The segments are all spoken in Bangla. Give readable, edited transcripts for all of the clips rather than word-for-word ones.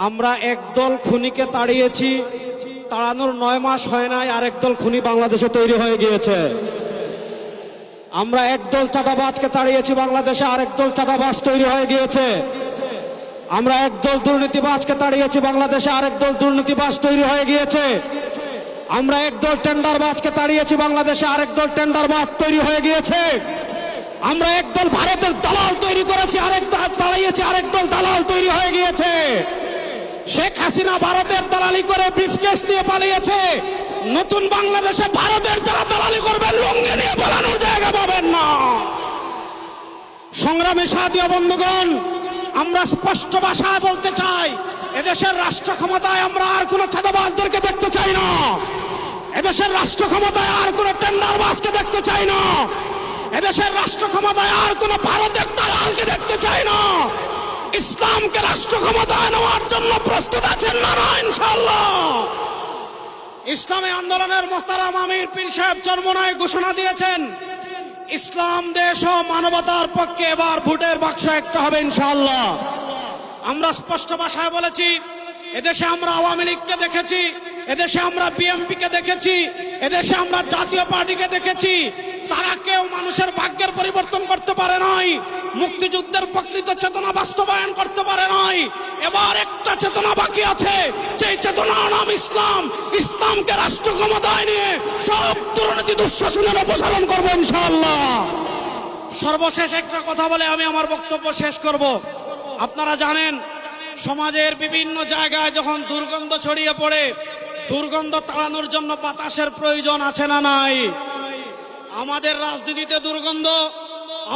আমরা একদল খুনিকে তাড়িয়েছি, তাড়ানোর 9 মাস হয় নাই আরেক দল খুনি বাংলাদেশে তৈরি হয়ে গিয়েছে। আমরা একদল চাঁদাবাজকে তাড়িয়েছি, বাংলাদেশে আরেক দল চাঁদাবাজ তৈরি হয়ে গিয়েছে। আমরা একদল দুর্নীতিবাজকে তাড়িয়েছি, বাংলাদেশে আরেক দল দুর্নীতিবাজ তৈরি হয়ে গিয়েছে। আমরা একদল টেন্ডারবাজকে তাড়িয়েছি, বাংলাদেশে আরেক দল টেন্ডারবাজ তৈরি হয়ে গিয়েছে। আমরা একদল ভারতের দালাল তৈরি করেছি, আরেক দল তাড়িয়েছি, আরেক দল দালাল তৈরি হয়ে গিয়েছে। শেখ হাসিনা ভারতের দালালি করে ব্রিফকেস নিয়ে পালিয়েছে। নতুন বাংলাদেশে ভারতের যারা দালালি করবেন লুঙ্গি নিয়ে পালানোর জায়গা পাবেন না। সংগ্রামী সাথী ও বন্ধুগণ, আমরা স্পষ্ট ভাষায় বলতে চাই, এদেশের রাষ্ট্র ক্ষমতায় আমরা আর কোন চাঁদাবাজদেরকে দেখতে চাই না। এদেশের রাষ্ট্র ক্ষমতায় আর কোন টেন্ডারবাজকে দেখতে চাই না। এদেশের রাষ্ট্র ক্ষমতায় আর কোন ভারতের দালালকে দেখতে চাই না। ইসলামকে রাষ্ট্র ক্ষমতায় নেওয়ার জন্য প্রস্তুত আছেন না? ইনশাআল্লাহ। ইসলামী আন্দোলনের মোহতারাম আমির পীর সাহেব চরমোনাই ঘোষণা দিয়েছেন, ইসলাম দেশ ও মানবতার পক্ষে এবার ভোটের বাক্স একটা হবে ইনশাআল্লাহ। আমরা স্পষ্ট ভাষায় বলেছি, এদেশে আমরা আওয়ামী লীগকে দেখেছি, এদেশে আমরা বিএনপিকে দেখেছি, এদেশে আমরা জাতীয় পার্টিকে দেখেছি। তারা কেউ মানুষের ভাগ্যের পরিবর্তন করতে পারে নাই, মুক্তিযুদ্ধের প্রকৃত চেতনা বাস্তবায়ন করতে পারে নাই। এবার একটা চেতনা বাকি আছে, সেই চেতনার নাম ইসলাম। ইসলামকে রাষ্ট্র ক্ষমতায় নিয়ে সব দুর্নীতি দুঃশাসনের অপসারণ করবো ইনশাআল্লাহ। সর্বশেষ একটা কথা বলে আমি আমার বক্তব্য শেষ করব। আপনারা জানেন, সমাজের বিভিন্ন জায়গায় যখন দুর্গন্ধ ছড়িয়ে পড়ে, দুর্গন্ধ তাড়ানোর জন্য বাতাসের প্রয়োজন আছে না নাই? আমাদের রাজনীতিতে দুর্গন্ধ,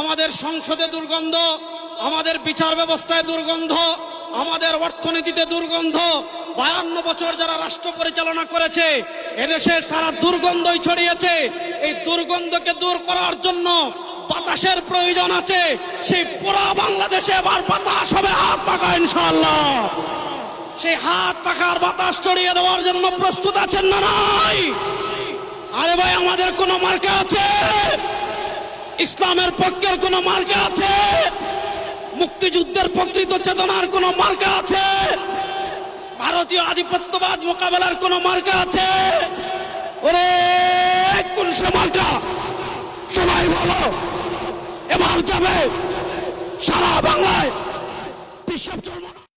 আমাদের সংসদে দুর্গন্ধ, আমাদের বিচার ব্যবস্থায় দুর্গন্ধ, আমাদের অর্থনীতিতে দুর্গন্ধ। 52 বছর যারা রাষ্ট্র পরিচালনা করেছে, এদেশের সারা দুর্গন্ধই ছড়িয়েছে। এই দুর্গন্ধকে দূর করার জন্য বাতাসের প্রয়োজন আছে। সেই পুরো বাংলাদেশে এবার বাতাস হবে হাত পাখা ইনশাআল্লাহ। সেই হাত পাখার বাতাস ছড়িয়ে দেওয়ার জন্য প্রস্তুত আছেন না নাই? আরে ভাই, আমাদের কোন মার্কা আছে? ইসলামের পক্ষের কোন মার্কা আছে? মুক্তিযুদ্ধের প্রকৃত চেতনার কোন মার্কা আছে? ভারতীয় আধিপত্যবাদ মোকাবেলার কোন মার্কা আছে? ওরে কোন সে মার্কা? সবাই বলো, এবার যাবে সারা বাংলায় বিশ্ব